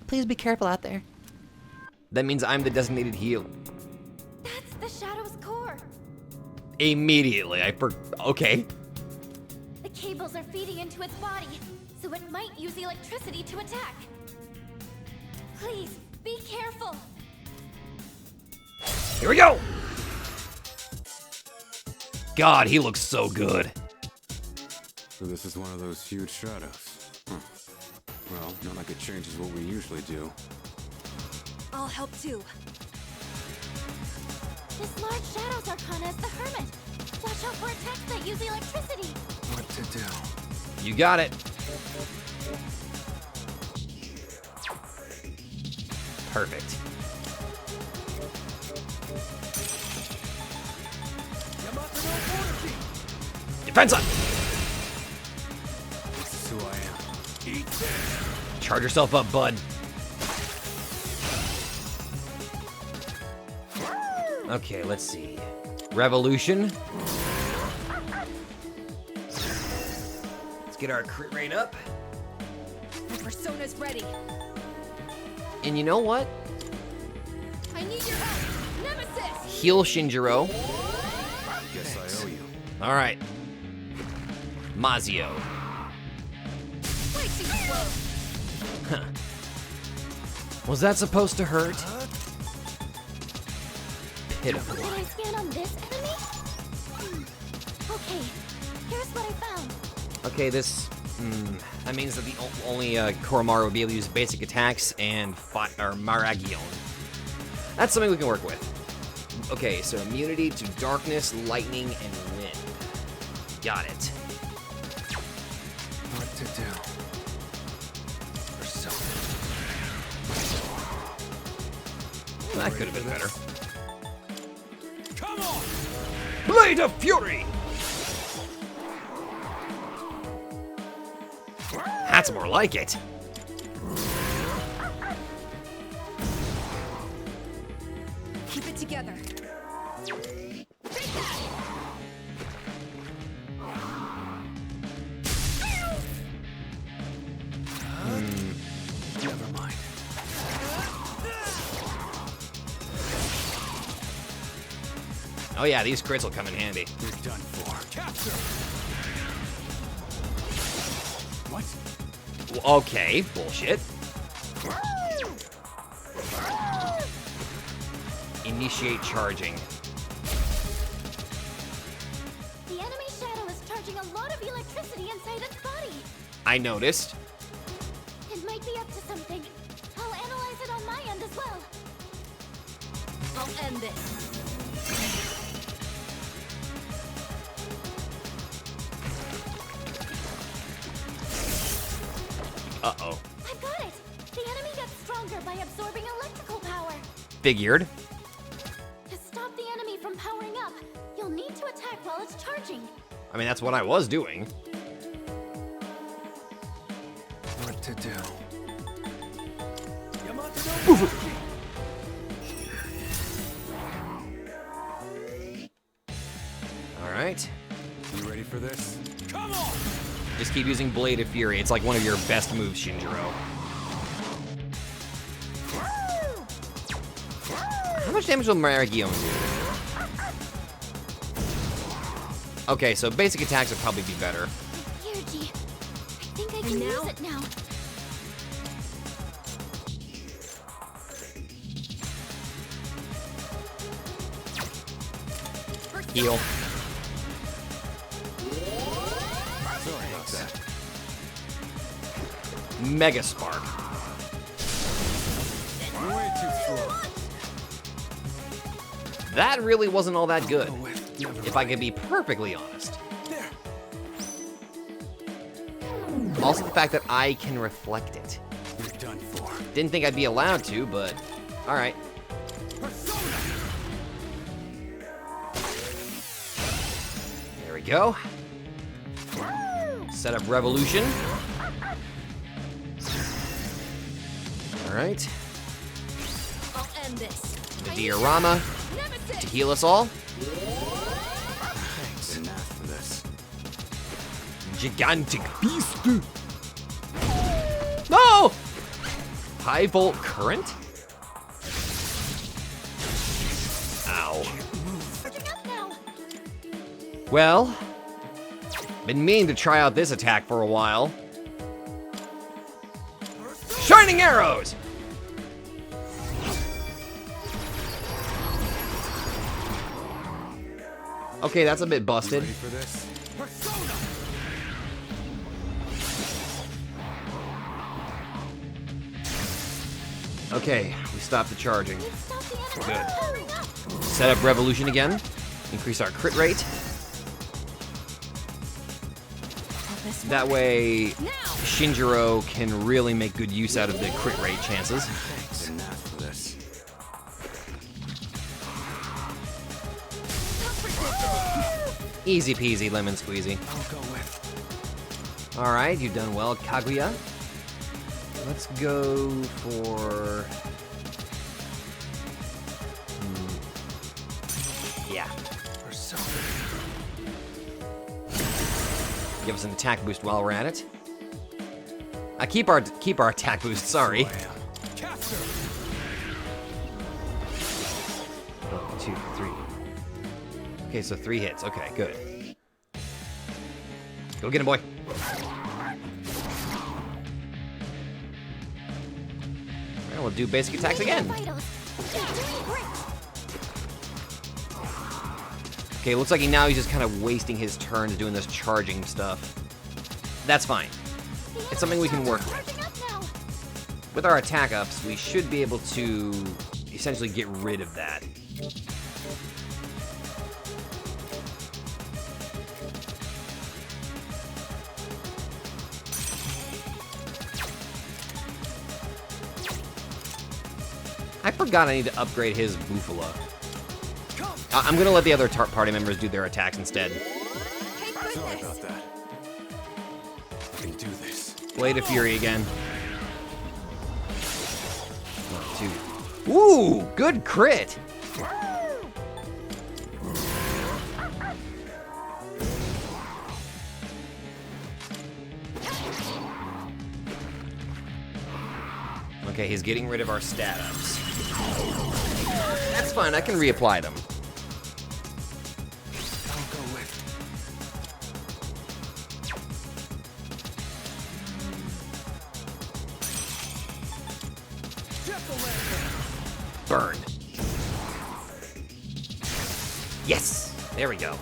Speaker 4: Please be careful out there.
Speaker 1: That means I'm the designated heal.
Speaker 2: That's the Shadow's core.
Speaker 1: Immediately, okay.
Speaker 2: The cables are feeding into its body, so it might use electricity to attack. Please, be careful.
Speaker 1: Here we go! God, he looks so good.
Speaker 6: So this is one of those huge shadows. Well, not like it changes what we usually do.
Speaker 10: I'll help too.
Speaker 2: This large Shadow's Arcana is the Hermit. Watch out for attacks that use electricity.
Speaker 6: What to do?
Speaker 1: You got it. Perfect. Defense up!
Speaker 6: This is who I am. Eat this.
Speaker 1: Charge yourself up, bud. Okay, let's see. Revolution. Let's get our crit rate up.
Speaker 10: My persona's ready.
Speaker 1: And you know what?
Speaker 10: I need your help. Nemesis!
Speaker 1: Heal Shinjiro.
Speaker 6: Guess I owe you.
Speaker 1: All right. Mazio.
Speaker 10: Way too slow.
Speaker 1: Huh. Was that supposed to hurt? Pitiful.
Speaker 2: Did I stand on this enemy? Okay, here's what I found.
Speaker 1: Okay, this... that means that the only Koromaru would be able to use basic attacks and Maragion. That's something we can work with. Okay, so immunity to darkness, lightning, and wind. Got it.
Speaker 6: What to do?
Speaker 1: That could have been better.
Speaker 6: Come on!
Speaker 1: Blade of Fury! That's more like it.
Speaker 10: Keep it together.
Speaker 6: Never mind.
Speaker 1: Oh yeah, these crits will come in handy.
Speaker 6: You're done for. Capture! What?
Speaker 1: Okay, bullshit. Initiate charging.
Speaker 2: The enemy Shadow is charging a lot of electricity inside its body.
Speaker 1: I noticed.
Speaker 2: It might be up to something. I'll analyze it on my end as well.
Speaker 10: I'll end this.
Speaker 1: Uh-oh.
Speaker 2: I've got it! The enemy gets stronger by absorbing electrical power.
Speaker 1: Figured.
Speaker 2: To stop the enemy from powering up, you'll need to attack while it's charging.
Speaker 1: I mean, that's what I was doing.
Speaker 6: What to do?
Speaker 1: Alright.
Speaker 6: You ready for this?
Speaker 1: Just keep using Blade of Fury. It's like one of your best moves, Shinjiro. How much damage will Maragion do? Okay, so basic attacks would probably be better.
Speaker 2: Here, G. I think I can use it now.
Speaker 1: Heal.
Speaker 6: Sorry about that.
Speaker 1: Mega Spark.
Speaker 6: Way too slow.
Speaker 1: That really wasn't all that good, if I could be perfectly honest. Also the fact that I can reflect it.
Speaker 6: You're done for.
Speaker 1: Didn't think I'd be allowed to, but alright. There we go. Set up Revolution. Alright.
Speaker 10: I'll end this.
Speaker 1: The diorama to heal us all.
Speaker 6: Didn't ask for this.
Speaker 1: Gigantic beast. No! High volt current? Ow. Well, been meaning to try out this attack for a while. Shining arrows! Okay, that's a bit busted.
Speaker 6: Ready for this?
Speaker 1: Okay, we stopped the charging. Good. Set up Revolution again. Increase our crit rate. That way, Shinjiro can really make good use out of the crit rate chances.
Speaker 6: Didn't ask for this.
Speaker 1: Easy peasy, lemon squeezy.
Speaker 6: I'll go with.
Speaker 1: Alright, you've done well, Kaguya. Let's go for... Yeah. Give us an attack boost while we're at it. Keep our attack boost, sorry. 1, 2, 3. Okay, so 3 hits. Okay, good. Go get him, boy. Well, we'll do basic attacks again. Okay, looks like now he's just kind of wasting his turns doing this charging stuff. That's fine. It's something we can work with. With our attack ups, we should be able to essentially get rid of that. I forgot I need to upgrade his Bufala. I'm gonna let the other party members do their attacks instead.
Speaker 6: Sorry about that. I can do this.
Speaker 1: Blade of Fury again. 1, 2. Ooh, good crit. Okay, he's getting rid of our stat ups. That's fine, I can reapply them.
Speaker 6: I'll go with.
Speaker 1: Burn. Yes! There we go.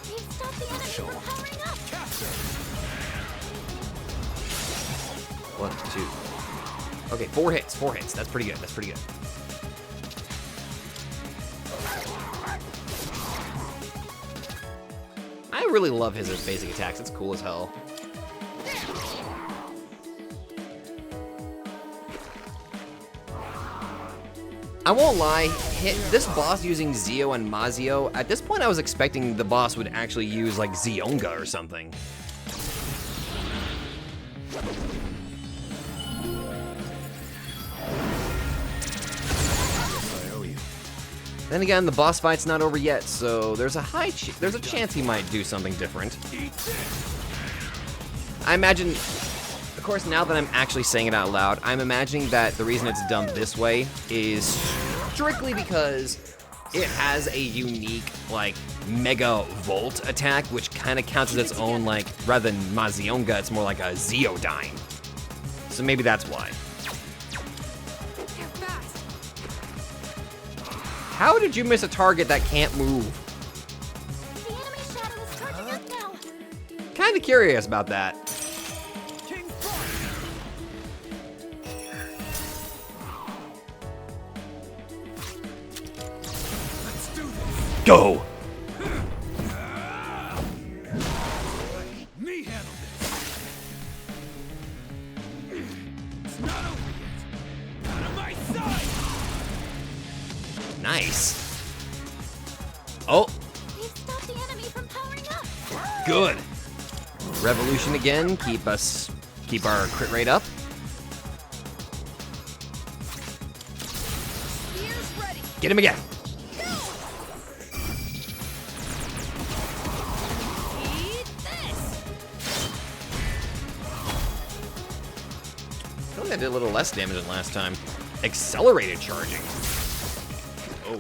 Speaker 2: You've stopped the enemy from powering up.
Speaker 1: 1, 2. Okay, 4 hits, 4 hits. That's pretty good, that's pretty good. I really love his basic attacks. It's cool as hell. I won't lie, this boss using Zio and Mazio, at this point I was expecting the boss would actually use like Zionga or something. Then again, the boss fight's not over yet, so there's a chance he might do something different. I imagine, of course, now that I'm actually saying it out loud, I'm imagining that the reason it's done this way is strictly because it has a unique, like, Mega Volt attack, which kind of counts as its own, like, rather than Mazionga, it's more like a Zeodyne. So maybe that's why. How did you miss a target that can't move?
Speaker 2: The enemy shadow is charging up now.
Speaker 1: Kinda curious about that. Go!
Speaker 6: Me handle this. It's not over yet. Out of my sight.
Speaker 1: Nice. Oh,
Speaker 2: We've stopped the enemy from powering up.
Speaker 1: good. Revolution again. Keep our crit rate up.
Speaker 10: Spear's ready.
Speaker 1: Get him again.
Speaker 10: Eat this.
Speaker 1: I feel like I did a little less damage than last time. Accelerated charging. Oh.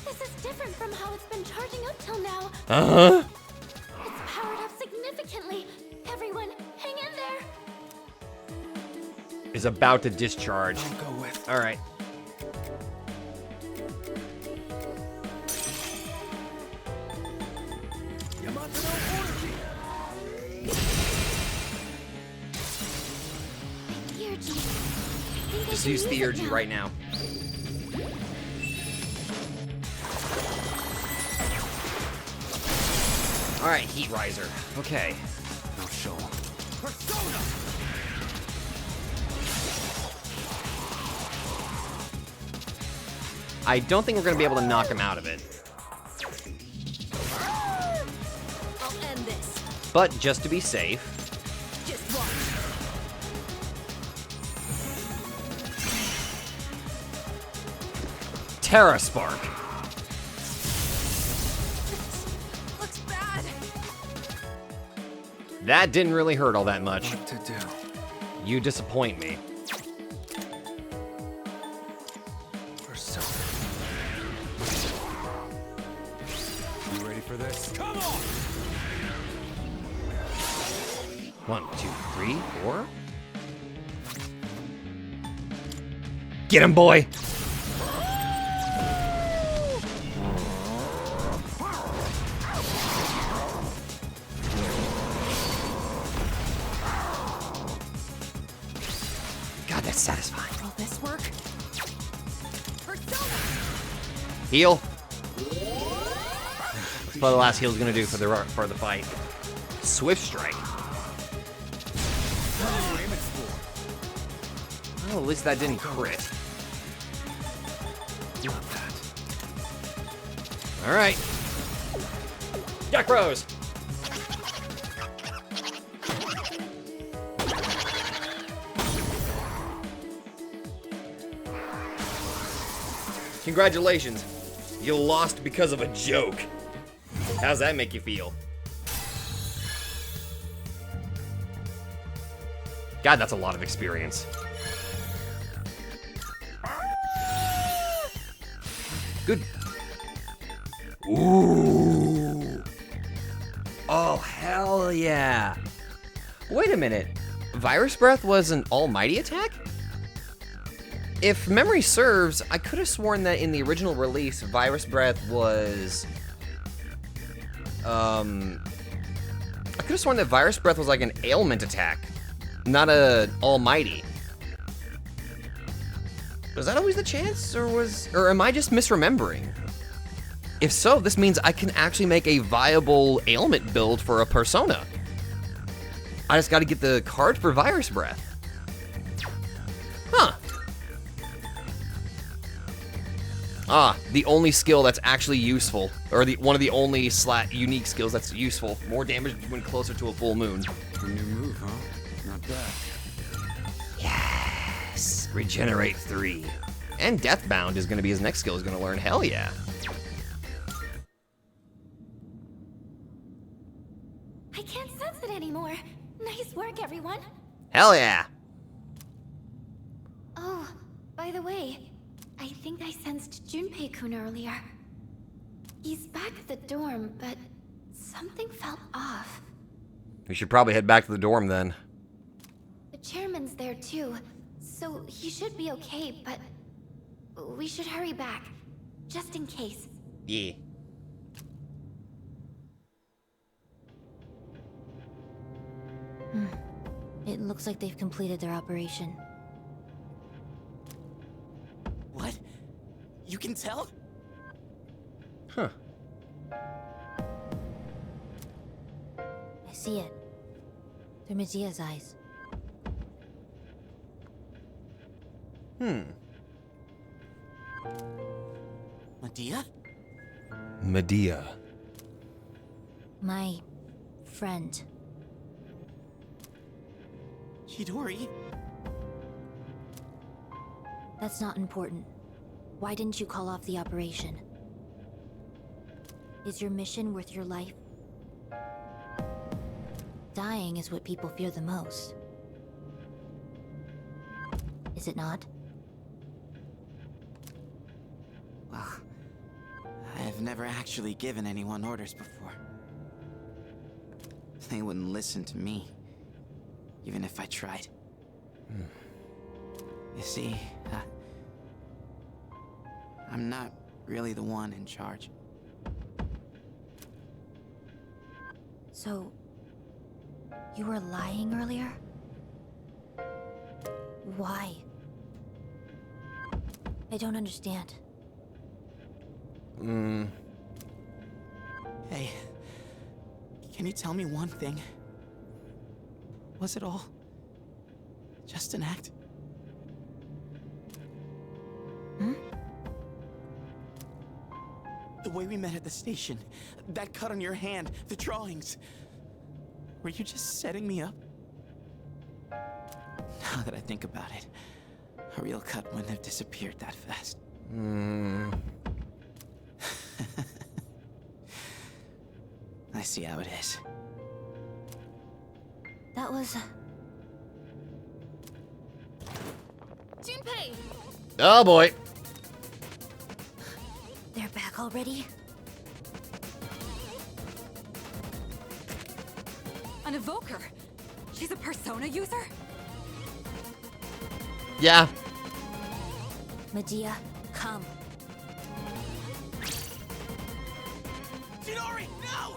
Speaker 2: This is different from how it's been charging up till now.
Speaker 1: Uh-huh.
Speaker 2: It's powered up significantly. Everyone, hang in there.
Speaker 1: Is about to discharge. All right. Just use Theurgy right now. All right, Heat Riser. Okay.
Speaker 6: No show.
Speaker 3: Persona!
Speaker 1: I don't think we're gonna be able to knock him out of it.
Speaker 10: I'll end this.
Speaker 1: But just to be safe,
Speaker 10: Just watch.
Speaker 1: Terra Spark.
Speaker 10: Looks bad.
Speaker 1: That didn't really hurt all that much.
Speaker 6: What to do?
Speaker 1: You disappoint me.
Speaker 6: Persona. You ready for this? Come on!
Speaker 1: 1, 2, 3, 4. Get him, boy! God, that's satisfying.
Speaker 10: Will this work? Persona.
Speaker 1: Heal. That's what the last heal's gonna do for the fight. Swift Strike. Oh, at least that didn't crit. All right. Jack Rose. Congratulations. You lost because of a joke. How's that make you feel? God, that's a lot of experience. Good. Ooh. Oh, hell yeah. Wait a minute. Virus Breath was an almighty attack? If memory serves, I could have sworn that in the original release, Virus Breath was... I could have sworn that Virus Breath was like an ailment attack, not a almighty. Was that always the chance, or am I just misremembering? If so, this means I can actually make a viable ailment build for a persona. I just gotta get the card for Virus Breath. Huh. Ah, the only skill that's actually useful, or one of the only unique skills that's useful. More damage when closer to a full moon.
Speaker 6: A new move, huh? Not bad.
Speaker 1: Yes, regenerate 3. And Deathbound is going to be his next skill. He's going to learn. Hell yeah.
Speaker 2: I can't sense it anymore. Nice work, everyone.
Speaker 1: Hell yeah.
Speaker 2: Oh, by the way, I think I sensed Junpei-kun earlier. He's back at the dorm, but something felt off.
Speaker 1: We should probably head back to the dorm then.
Speaker 2: The chairman's there too, so he should be okay, but we should hurry back, just in case.
Speaker 1: Yeah.
Speaker 12: It looks like they've completed their operation.
Speaker 3: What? You can tell?
Speaker 1: Huh.
Speaker 12: I see it. Through Medea's eyes.
Speaker 3: Medea?
Speaker 1: Medea.
Speaker 12: My friend.
Speaker 3: Chidori?
Speaker 12: That's not important. Why didn't you call off the operation? Is your mission worth your life? Dying is what people fear the most. Is it not?
Speaker 3: Well, I've never actually given anyone orders before. They wouldn't listen to me, even if I tried. You see, I'm not really the one in charge.
Speaker 12: So, you were lying earlier? Why? I don't understand.
Speaker 3: Hey, can you tell me one thing? Was it all just an act? The way we met at the station, that cut on your hand, the drawings. Were you just setting me up? Now that I think about it, a real cut wouldn't have disappeared that fast. I see how it is.
Speaker 12: That was...
Speaker 10: Junpei!
Speaker 1: Oh boy.
Speaker 12: They're back already?
Speaker 11: An evoker? She's a persona user?
Speaker 1: Yeah.
Speaker 12: Medea, come.
Speaker 3: Chidori, no!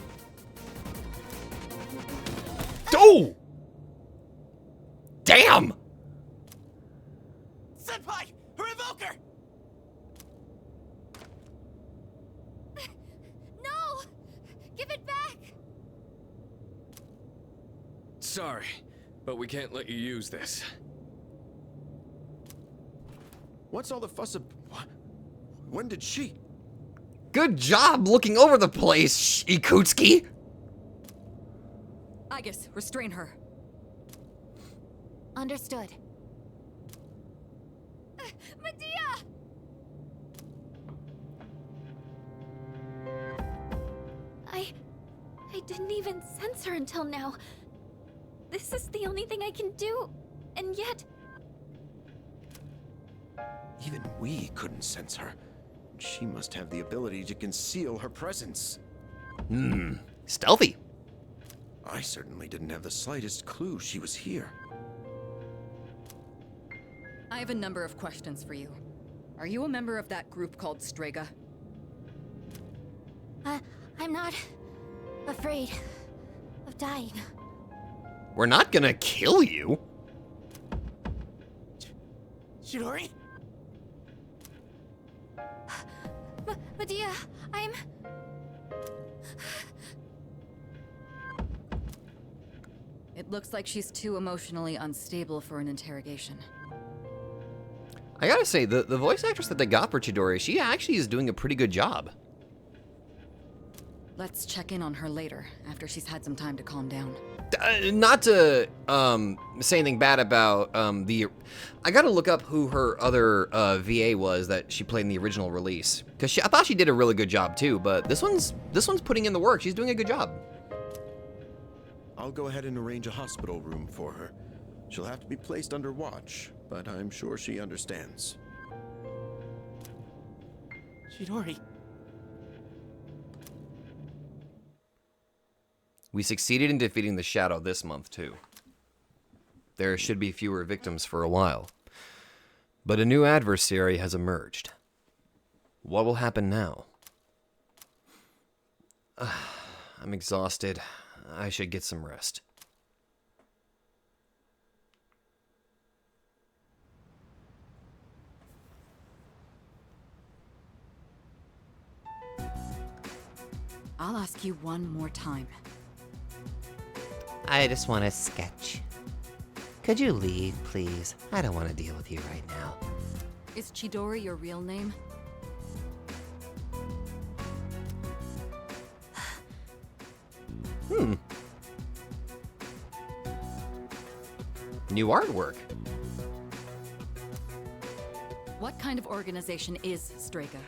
Speaker 1: Oh! Damn!
Speaker 3: Senpai! Her evoker!
Speaker 2: No! Give it back!
Speaker 5: Sorry, but we can't let you use this.
Speaker 9: What's all the fuss what? When did she?
Speaker 1: Good job looking over the place, Ikutsuki.
Speaker 11: Aegis, restrain her.
Speaker 12: Understood.
Speaker 2: Medea! I didn't even sense her until now. This is the only thing I can do, and yet...
Speaker 9: Even we couldn't sense her. She must have the ability to conceal her presence.
Speaker 1: Stealthy.
Speaker 9: I certainly didn't have the slightest clue she was here.
Speaker 11: I have a number of questions for you. Are you a member of that group called Strega?
Speaker 12: I'm not afraid of dying.
Speaker 1: We're not gonna kill you.
Speaker 3: Chidori?
Speaker 2: Medea, I'm...
Speaker 11: It looks like she's too emotionally unstable for an interrogation.
Speaker 1: I gotta say, the voice actress that they got for Chidori, she actually is doing a pretty good job.
Speaker 11: Let's check in on her later, after she's had some time to calm down.
Speaker 1: Not to say anything bad about I gotta look up who her other VA was that she played in the original release, because I thought she did a really good job too. But this one's putting in the work. She's doing a good job.
Speaker 9: I'll go ahead and arrange a hospital room for her. She'll have to be placed under watch, but I'm sure she understands.
Speaker 3: Chidori.
Speaker 1: We succeeded in defeating the Shadow this month, too. There should be fewer victims for a while. But a new adversary has emerged. What will happen now? I'm exhausted. I should get some rest.
Speaker 11: I'll ask you one more time.
Speaker 4: I just want to sketch. Could you leave, please? I don't want to deal with you right now.
Speaker 11: Is Chidori your real name?
Speaker 1: New artwork.
Speaker 11: What kind of organization is Strega?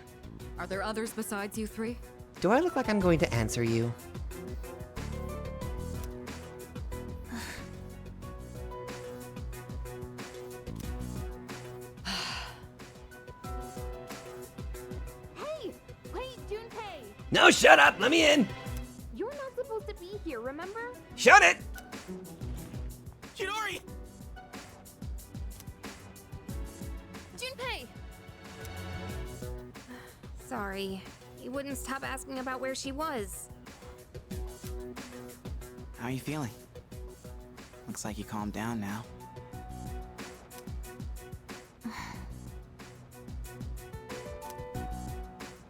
Speaker 11: Are there others besides you three?
Speaker 4: Do I look like I'm going to answer you?
Speaker 10: Hey! Wait, Junpei!
Speaker 1: No, shut up! Let me in!
Speaker 10: You're not supposed to be here, remember?
Speaker 1: Shut it!
Speaker 3: Chidori!
Speaker 10: Junpei!
Speaker 2: Sorry. He wouldn't stop asking about where she was.
Speaker 3: How are you feeling? Looks like you calmed down now.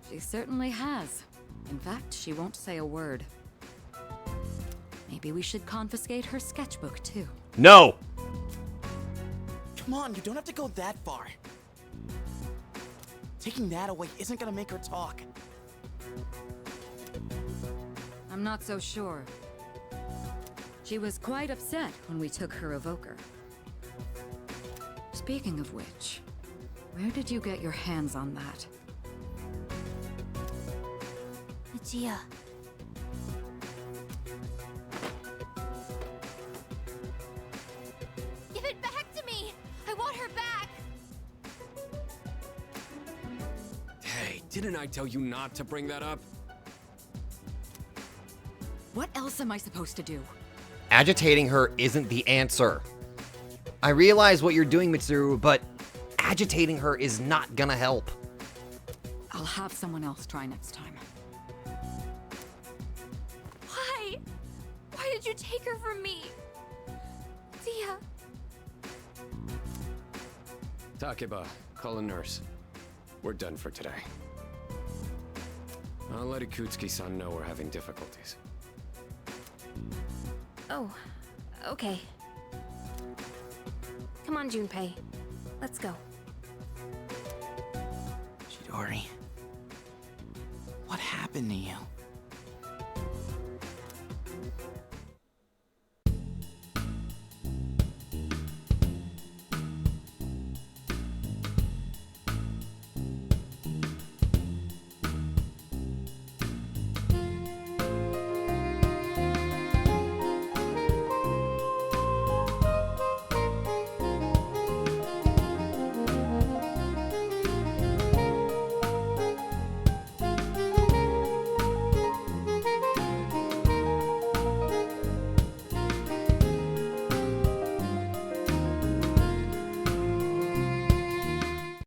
Speaker 11: She certainly has. In fact, she won't say a word. Maybe we should confiscate her sketchbook, too.
Speaker 1: No!
Speaker 3: Come on, you don't have to go that far. Taking that away isn't gonna make her talk.
Speaker 11: I'm not so sure. She was quite upset when we took her evoker. Speaking of which, where did you get your hands on that?
Speaker 12: Gia.
Speaker 2: Give it back to me! I want her back!
Speaker 6: Hey, didn't I tell you not to bring that up?
Speaker 11: What else am I supposed to do?
Speaker 1: Agitating her isn't the answer. I realize what you're doing, Mitsuru, but agitating her is not gonna help.
Speaker 11: I'll have someone else try next time.
Speaker 2: Why? Why did you take her from me? Dia.
Speaker 6: Takeba, call a nurse. We're done for today. I'll let Ikutsuki-san know we're having difficulties.
Speaker 2: Oh, okay. Come on, Junpei. Let's go.
Speaker 3: Chidori. What happened to you?